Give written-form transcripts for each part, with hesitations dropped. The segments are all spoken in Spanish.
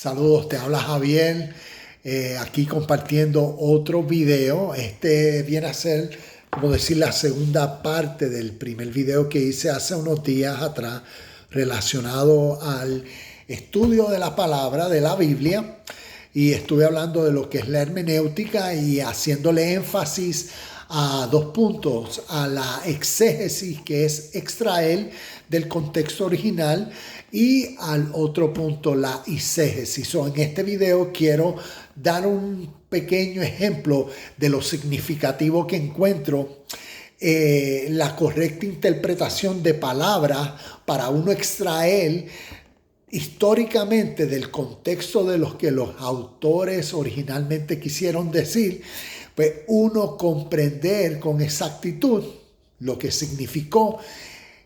Saludos, te habla Javier, aquí compartiendo otro video. Este viene a ser, como decir, la segunda parte del primer video que hice hace unos días atrás relacionado al estudio de la palabra de la Biblia. Y estuve hablando de lo que es la hermenéutica y haciéndole énfasis a dos puntos: a la exégesis, que es extraer del contexto original, y al otro punto, la eisegesis. En este video quiero dar un pequeño ejemplo de lo significativo que encuentro la correcta interpretación de palabras para uno extraer históricamente del contexto de los que los autores originalmente quisieron decir, pues uno comprender con exactitud lo que significó,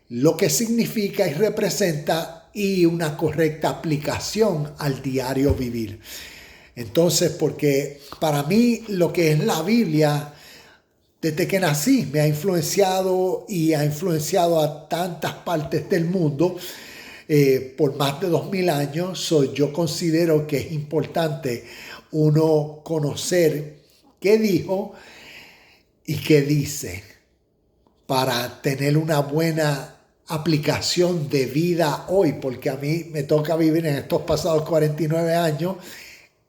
lo que significa y representa, y una correcta aplicación al diario vivir. Entonces, porque para mí lo que es la Biblia, desde que nací, me ha influenciado y ha influenciado a tantas partes del mundo por más de 2000 años. Yo considero que es importante uno conocer qué dijo y qué dice para tener una buena aplicación de vida hoy, porque a mí me toca vivir en estos pasados 49 años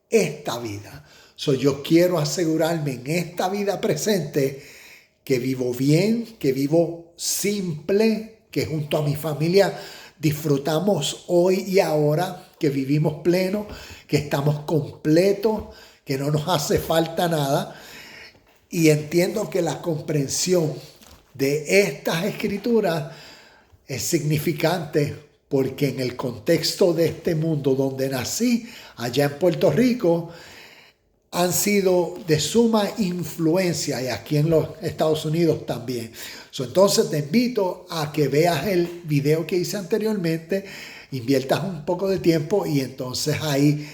esta vida. Yo quiero asegurarme en esta vida presente que vivo bien, que vivo simple, que junto a mi familia disfrutamos hoy y ahora, que vivimos pleno, que estamos completos, que no nos hace falta nada. Y entiendo que la comprensión de estas escrituras es significante, porque en el contexto de este mundo donde nací, allá en Puerto Rico, han sido de suma influencia, y aquí en los Estados Unidos también. Entonces te invito a que veas el video que hice anteriormente, inviertas un poco de tiempo y entonces ahí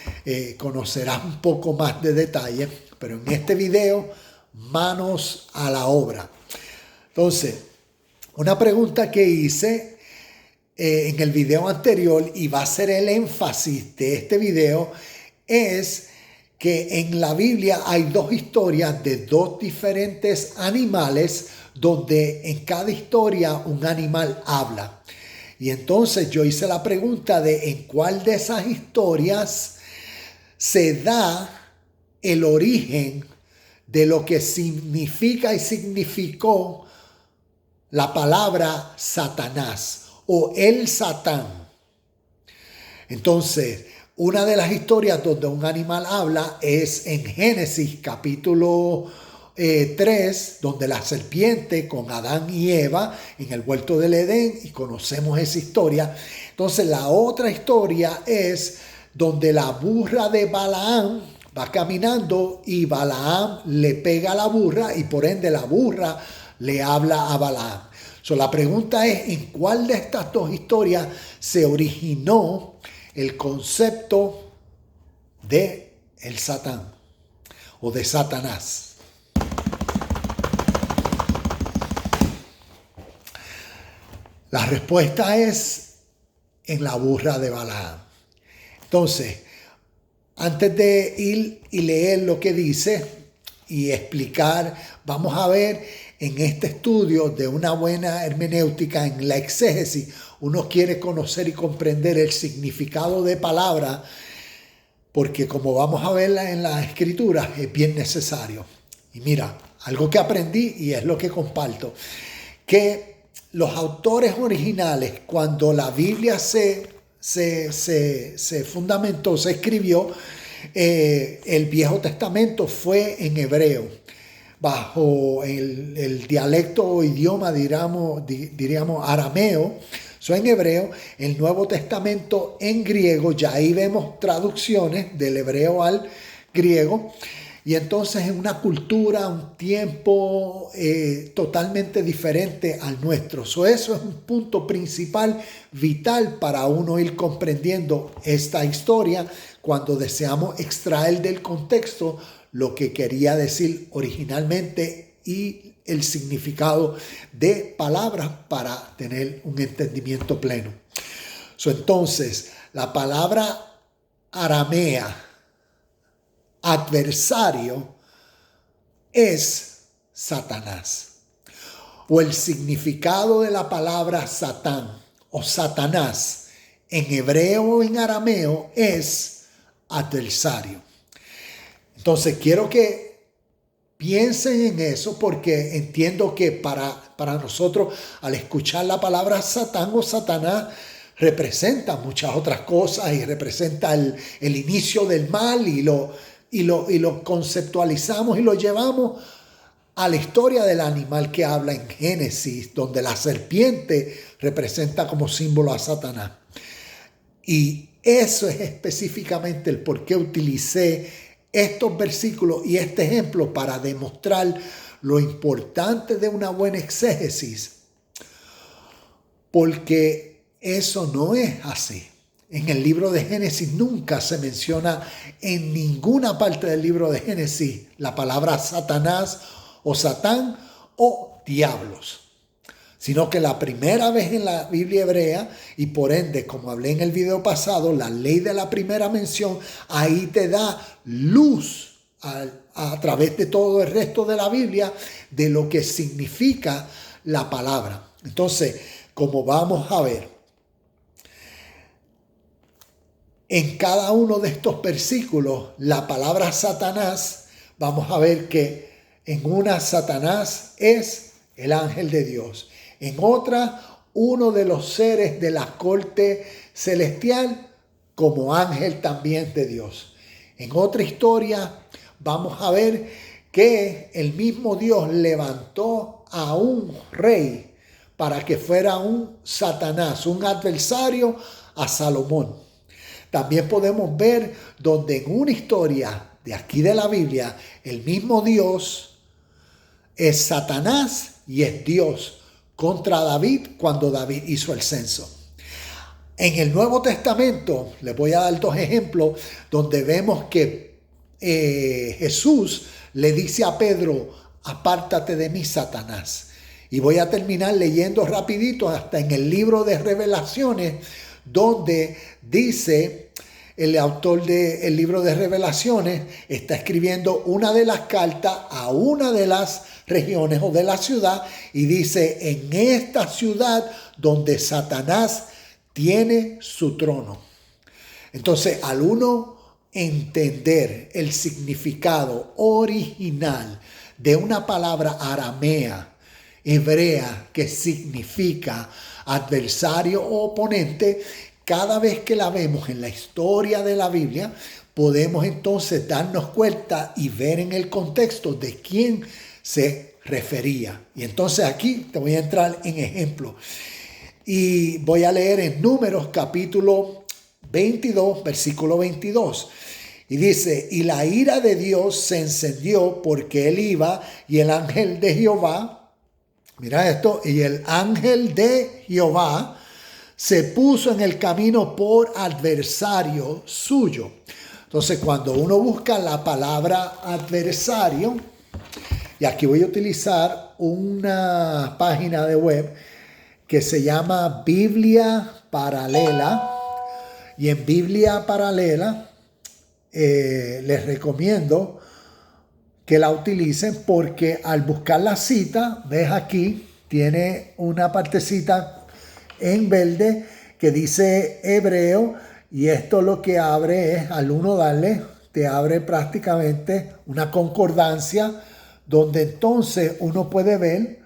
conocerás un poco más de detalle. Pero en este video, manos a la obra. Entonces, una pregunta que hice en el video anterior, y va a ser el énfasis de este video, es que en la Biblia hay dos historias de dos diferentes animales, donde en cada historia un animal habla. Y entonces yo hice la pregunta de en cuál de esas historias se da el origen de lo que significa y significó la palabra Satanás o el Satán. Entonces, una de las historias donde un animal habla es en Génesis capítulo 3, donde la serpiente con Adán y Eva en el huerto del Edén, y conocemos esa historia. Entonces, la otra historia es donde la burra de Balaam va caminando y Balaam le pega a la burra, y por ende la burra le habla a Balaam. La pregunta es, ¿en cuál de estas dos historias se originó el concepto de el Satán o de Satanás? La respuesta es en la burra de Balaam. Entonces, antes de ir y leer lo que dice y explicar, vamos a ver en este estudio de una buena hermenéutica, en la exégesis, uno quiere conocer y comprender el significado de palabra, porque como vamos a verla en la escritura, es bien necesario. Y mira, algo que aprendí y es lo que comparto, que los autores originales, cuando la Biblia se fundamentó, se escribió, el Viejo Testamento fue en hebreo, bajo el dialecto o idioma, diríamos arameo, en hebreo. El Nuevo Testamento en griego, ya ahí vemos traducciones del hebreo al griego, y entonces en una cultura, un tiempo totalmente diferente al nuestro. Eso es un punto principal, vital, para uno ir comprendiendo esta historia cuando deseamos extraer del contexto lo que quería decir originalmente y el significado de palabras para tener un entendimiento pleno. Entonces, la palabra aramea, adversario, es Satanás. O el significado de la palabra Satán o Satanás en hebreo o en arameo es adversario. Entonces quiero que piensen en eso porque entiendo que para nosotros al escuchar la palabra Satán o Satanás representa muchas otras cosas y representa el inicio del mal y lo conceptualizamos y lo llevamos a la historia del animal que habla en Génesis, donde la serpiente representa como símbolo a Satanás. Y eso es específicamente el por qué utilicé estos versículos y este ejemplo para demostrar lo importante de una buena exégesis, porque eso no es así. En el libro de Génesis nunca se menciona en ninguna parte del libro de Génesis la palabra Satanás o Satán o diablos, sino que la primera vez en la Biblia hebrea, y por ende, como hablé en el video pasado, la ley de la primera mención, ahí te da luz a través de todo el resto de la Biblia de lo que significa la palabra. Entonces, como vamos a ver, en cada uno de estos versículos, la palabra Satanás, vamos a ver que en una Satanás es el ángel de Dios. En otra, uno de los seres de la corte celestial como ángel también de Dios. En otra historia vamos a ver que el mismo Dios levantó a un rey para que fuera un Satanás, un adversario a Salomón. También podemos ver donde en una historia de aquí de la Biblia, el mismo Dios es Satanás y es Dios contra David cuando David hizo el censo. En el Nuevo Testamento, les voy a dar 2 ejemplos donde vemos que Jesús le dice a Pedro, apártate de mí, Satanás. Y voy a terminar leyendo rapidito hasta en el libro de Revelaciones, donde dice el autor del libro de Revelaciones, está escribiendo una de las cartas a una de las regiones o de la ciudad y dice, en esta ciudad donde Satanás tiene su trono. Entonces, al uno entender el significado original de una palabra aramea, hebrea, que significa adversario o oponente, cada vez que la vemos en la historia de la Biblia, podemos entonces darnos cuenta y ver en el contexto de quién se refería. Y entonces aquí te voy a entrar en ejemplo. Y voy a leer en Números capítulo 22, versículo 22. Y dice, y la ira de Dios se encendió porque él iba y el ángel de Jehová, mira esto, y el ángel de Jehová se puso en el camino por adversario suyo. Entonces, cuando uno busca la palabra adversario, y aquí voy a utilizar una página de web que se llama Biblia Paralela, y en Biblia Paralela les recomiendo que la utilicen porque al buscar la cita, ves aquí, tiene una partecita en verde que dice hebreo, y esto lo que abre es, al uno darle, te abre prácticamente una concordancia donde entonces uno puede ver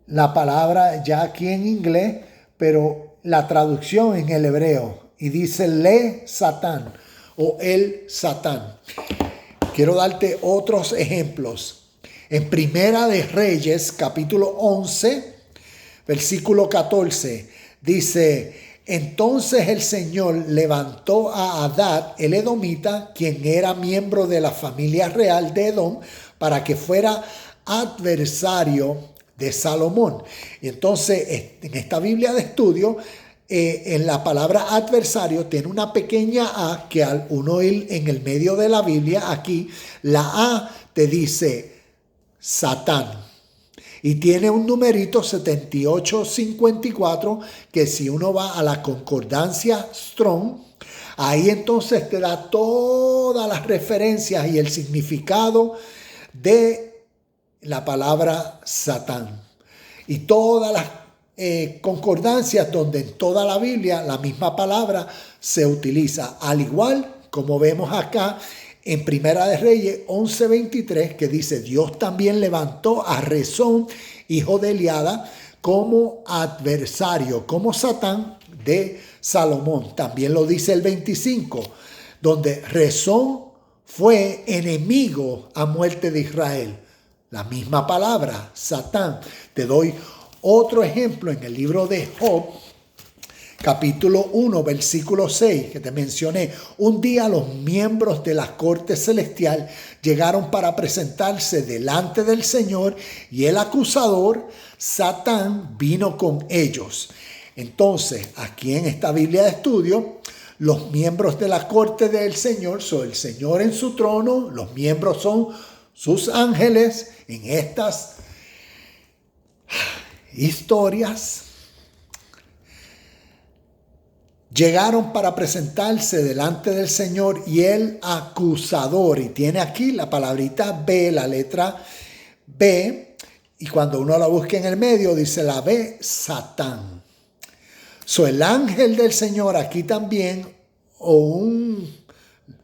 la palabra ya aquí en inglés, pero la traducción en el hebreo, y dice le Satán o el Satán. Quiero darte otros ejemplos. En Primera de Reyes, capítulo 11, versículo 14, dice, entonces el Señor levantó a Hadad el edomita, quien era miembro de la familia real de Edom, para que fuera adversario de Salomón. Y entonces en esta Biblia de estudio, en la palabra adversario tiene una pequeña A que al uno ir en el medio de la Biblia, aquí, la A te dice Satán. Y tiene un numerito 7854 que si uno va a la concordancia Strong, Ahí entonces te da todas las referencias y el significado de la palabra Satán. Y todas las concordancias donde en toda la Biblia la misma palabra se utiliza. Al igual como vemos acá en Primera de Reyes 11:23, que dice: Dios también levantó a Rezón, hijo de Eliada, como adversario, como Satán de Salomón. También lo dice el 25, donde Rezón fue enemigo a muerte de Israel. La misma palabra, Satán. Te doy otro ejemplo en el libro de Job, capítulo 1, versículo 6, que te mencioné. Un día los miembros de la corte celestial llegaron para presentarse delante del Señor y el acusador, Satán, vino con ellos. Entonces, aquí en esta Biblia de estudio, los miembros de la corte del Señor son el Señor en su trono, los miembros son sus ángeles. En estas historias llegaron para presentarse delante del Señor y el acusador, y tiene aquí la palabrita B, la letra B, y cuando uno la busca en el medio dice la B, Satán. El ángel del Señor aquí también, o un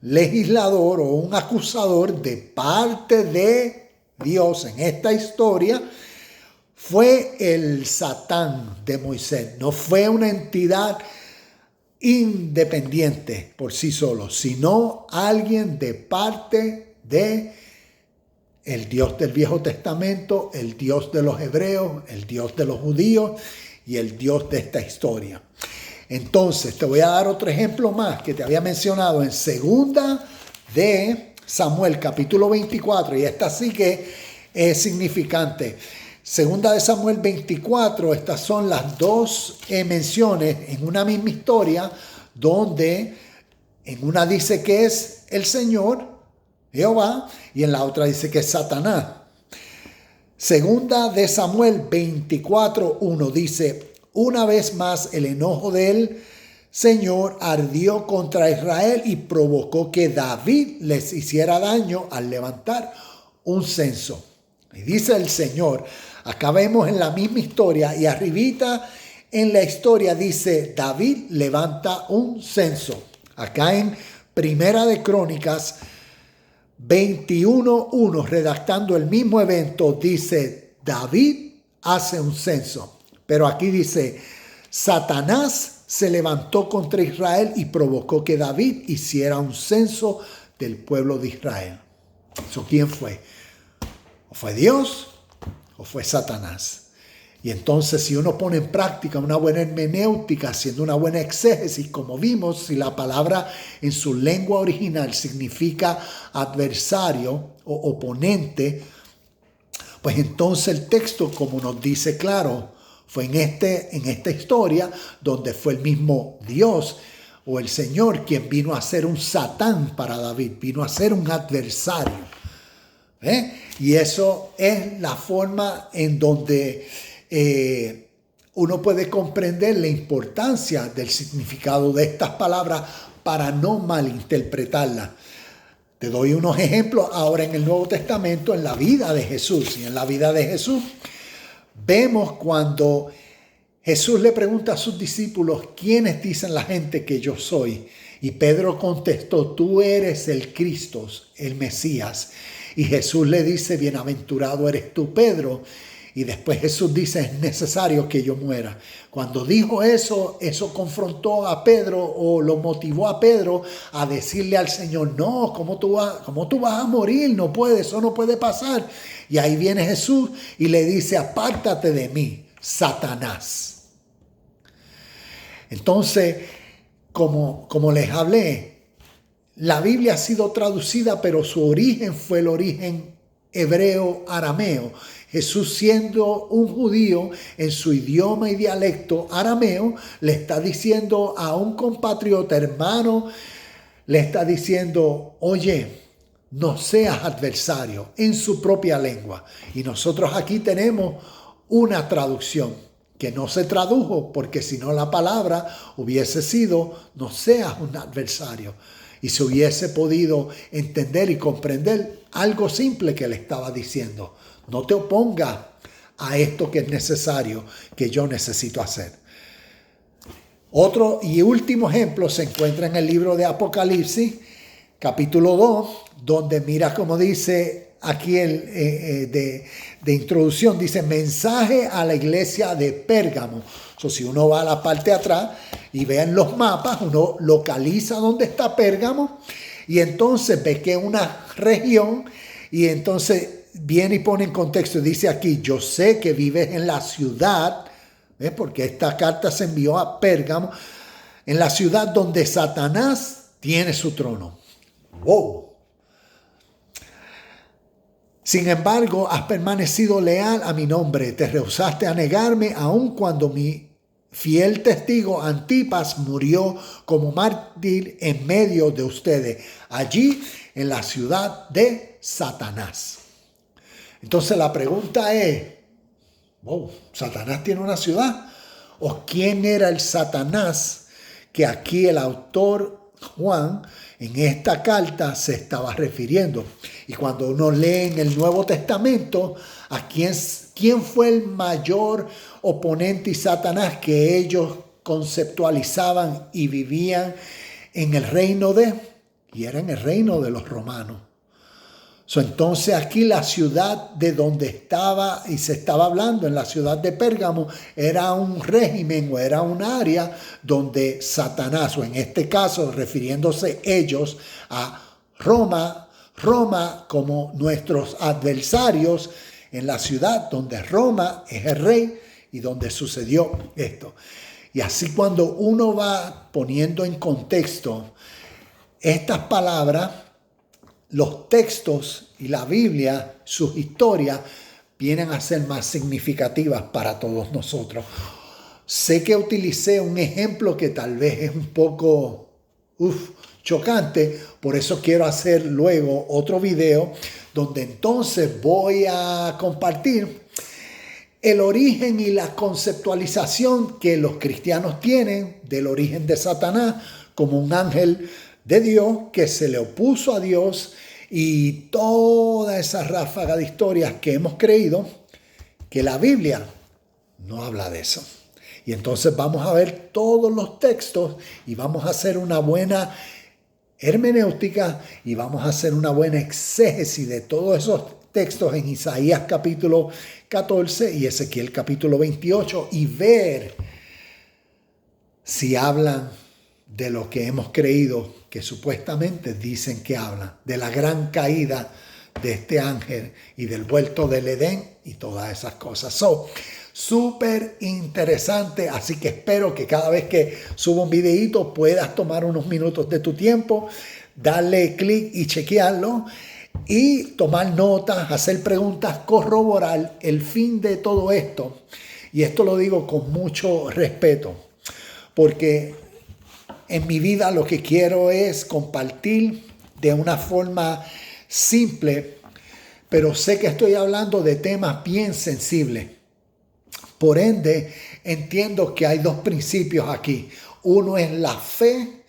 legislador o un acusador de parte de Dios en esta historia, fue el Satán de Moisés. No fue una entidad independiente por sí solo, sino alguien de parte de el Dios del Viejo Testamento, el Dios de los hebreos, el Dios de los judíos y el Dios de esta historia. Entonces, te voy a dar otro ejemplo más que te había mencionado en segunda de Samuel, capítulo 24, y esta sí que es significante. Segunda de Samuel 24, estas son las dos menciones en una misma historia, donde en una dice que es el Señor, Jehová, y en la otra dice que es Satanás. Segunda de Samuel 24:1 dice: una vez más el enojo del Señor ardió contra Israel y provocó que David les hiciera daño al levantar un censo. Y dice el Señor, acá vemos en la misma historia y arribita en la historia dice: David levanta un censo. Acá en Primera de Crónicas 21:1, redactando el mismo evento, dice: David hace un censo. Pero aquí dice: Satanás se levantó contra Israel y provocó que David hiciera un censo del pueblo de Israel. ¿Eso quién fue? ¿O fue Dios o fue Satanás? Y entonces, si uno pone en práctica una buena hermenéutica, haciendo una buena exégesis, como vimos, si la palabra en su lengua original significa adversario o oponente, pues entonces el texto, como nos dice claro, fue en esta historia donde fue el mismo Dios o el Señor quien vino a ser un Satán para David, vino a ser un adversario. Y eso es la forma en donde uno puede comprender la importancia del significado de estas palabras para no malinterpretarlas. Te doy unos ejemplos ahora en el Nuevo Testamento, en la vida de Jesús. Y en la vida de Jesús vemos cuando Jesús le pregunta a sus discípulos: ¿quiénes dicen la gente que yo soy? Y Pedro contestó: tú eres el Cristo, el Mesías. Y Jesús le dice: bienaventurado eres tú, Pedro. Y después Jesús dice: es necesario que yo muera. Cuando dijo eso confrontó a Pedro, o lo motivó a Pedro a decirle al Señor: no, ¿cómo tú vas a morir? No puede, eso no puede pasar. Y ahí viene Jesús y le dice: apártate de mí, Satanás. Entonces, como les hablé, la Biblia ha sido traducida, pero su origen fue el origen hebreo arameo. Jesús, siendo un judío, en su idioma y dialecto arameo, le está diciendo a un compatriota hermano, le está diciendo: oye, no seas adversario, en su propia lengua. Y nosotros aquí tenemos una traducción. que no se tradujo, porque si no la palabra hubiese sido, no seas un adversario. Y se hubiese podido entender y comprender algo simple que le estaba diciendo. No te opongas a esto que es necesario, que yo necesito hacer. Otro y último ejemplo se encuentra en el libro de Apocalipsis, capítulo 2, donde mira cómo dice aquí de introducción, dice mensaje a la iglesia de Pérgamo. Si uno va a la parte de atrás y ve en los mapas, uno localiza dónde está Pérgamo y entonces ve que es una región y entonces viene y pone en contexto y dice aquí, yo sé que vives en la ciudad, porque esta carta se envió a Pérgamo, en la ciudad donde Satanás tiene su trono. ¡Wow! Sin embargo, has permanecido leal a mi nombre, te rehusaste a negarme aun cuando mi fiel testigo Antipas murió como mártir en medio de ustedes, allí en la ciudad de Satanás. Entonces la pregunta es, wow, ¿Satanás tiene una ciudad? ¿O quién era el Satanás que aquí el autor Juan en esta carta se estaba refiriendo? Y cuando uno lee en el Nuevo Testamento, ¿a quién fue el mayor oponente y Satanás que ellos conceptualizaban y vivían en el reino de? Y era en el reino de los romanos. Entonces aquí la ciudad de donde estaba y se estaba hablando, en la ciudad de Pérgamo, era un régimen o era un área donde Satanás, o en este caso refiriéndose ellos a Roma como nuestros adversarios en la ciudad donde Roma es el rey y donde sucedió esto. Y así cuando uno va poniendo en contexto estas palabras, los textos y la Biblia, sus historias, vienen a ser más significativas para todos nosotros. Sé que utilicé un ejemplo que tal vez es un poco chocante, por eso quiero hacer luego otro video donde entonces voy a compartir el origen y la conceptualización que los cristianos tienen del origen de Satanás como un ángel de Dios que se le opuso a Dios y toda esa ráfaga de historias que hemos creído, que la Biblia no habla de eso. Y entonces vamos a ver todos los textos y vamos a hacer una buena hermenéutica y vamos a hacer una buena exégesis de todos esos textos en Isaías capítulo 14 y Ezequiel capítulo 28 y ver si hablan de lo que hemos creído que supuestamente dicen que hablan, de la gran caída de este ángel y del vuelto del Edén y todas esas cosas. Súper interesante, así que espero que cada vez que suba un videíto puedas tomar unos minutos de tu tiempo, darle clic y chequearlo y tomar notas, hacer preguntas, corroborar el fin de todo esto. Y esto lo digo con mucho respeto, porque en mi vida lo que quiero es compartir de una forma simple, pero sé que estoy hablando de temas bien sensibles. Por ende, entiendo que hay dos principios aquí. Uno es la fe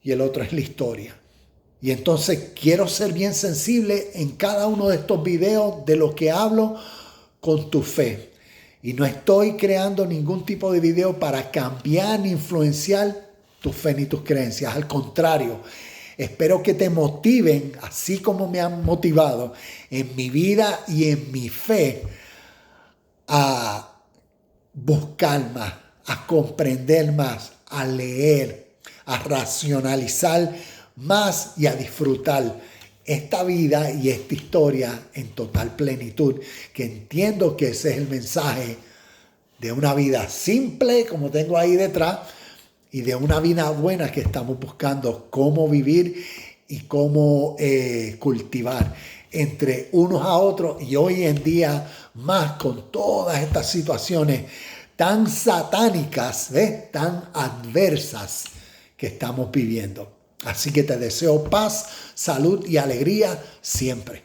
y el otro es la historia. Y entonces quiero ser bien sensible en cada uno de estos videos de lo que hablo con tu fe. Y no estoy creando ningún tipo de video para cambiar ni influenciar tu fe ni tus creencias. Al contrario, espero que te motiven, así como me han motivado en mi vida y en mi fe, a buscar más, a comprender más, a leer, a racionalizar más y a disfrutar esta vida y esta historia en total plenitud, que entiendo que ese es el mensaje de una vida simple, como tengo ahí detrás, y de una vida buena que estamos buscando cómo vivir y cómo cultivar entre unos a otros, y hoy en día más con todas estas situaciones tan satánicas, tan adversas que estamos viviendo. Así que te deseo paz, salud y alegría siempre.